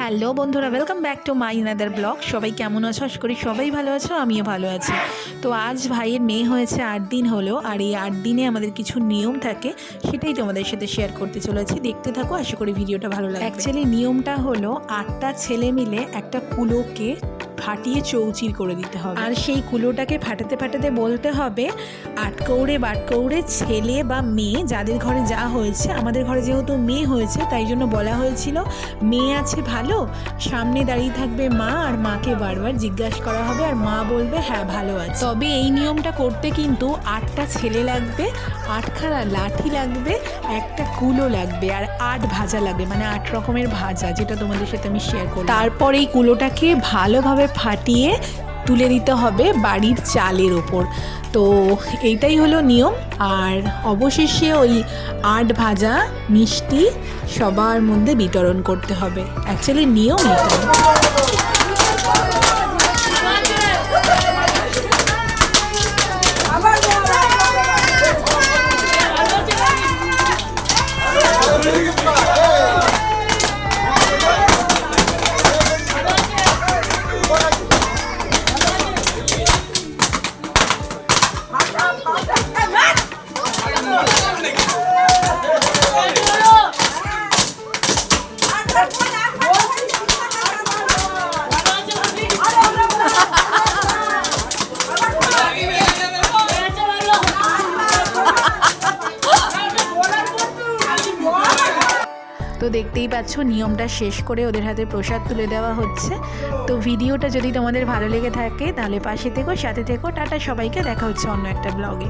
Hello বন্ধুরা, welcome back to my another blog. সবাই কেমন আছো? আশা করি সবাই ভালো আছো, আমিও ভালো আছি। তো আজ ভাইয়ের মেয়ে হয়েছে 8 দিন হলো, আর এই 8 দিনে আমাদের কিছু নিয়ম থাকে, সেটাই তোমাদের সাথে শেয়ার করতে চলেছি। দেখতে থাকো, আশা করি ভিডিওটা ভালো লাগবে। অ্যাকচুয়ালি নিয়মটা হলো 8টা ছেলে মিলে একটা কুলোকে ফাটিয়ে চৌচির করে দিতে হবে, আর সেই কুলোটাকে ফাটাতে ফাটাতে বলতে হবে 8 কৌড়ে 12 কৌড়ে ছেলে বা মেয়ে যাদের ঘরে যা হয়েছে। আমাদের ঘরে যেহেতু মেয়ে হয়েছে তাই জন্য বলা হয়েছিল মেয়ে আছে ভালো, সামনে দাঁড়িয়ে থাকবে মা, আর মাকে বারবার জিজ্ঞাসা করা হবে আর মা বলবে হ্যাঁ ভালো আছে। তবে এই নিয়মটা করতে কিন্তু 8টা ছেলে লাগবে, 8খানা লাঠি লাগবে, একটা কুলো লাগবে, আর 8 ভাজা লাগবে, মানে 8 রকমের ভাজা, যেটা তোমাদের সাথে আমি শেয়ার করব। তারপর এই কুলোটাকে ভালোভাবে ফাটিয়ে তুলে দিতে হবে বাড়ির চালের ওপর। তো এইটাই হলো নিয়ম। আর অবশেষে ওই 8 ভাজা মিষ্টি সবার মধ্যে বিতরণ করতে হবে। অ্যাকচুয়ালি নিয়ম এটা। তো দেখতেই পাচ্ছ নিয়মটা শেষ করে ওদের হাতে প্রসাদ তুলে দেওয়া হচ্ছে। তো ভিডিওটা যদি তোমাদের ভালো লেগে থাকে তাহলে পাশে থেকো, সাথে থেকো। টাটা সবাইকে, দেখা হচ্ছে অন্য একটা ব্লগে।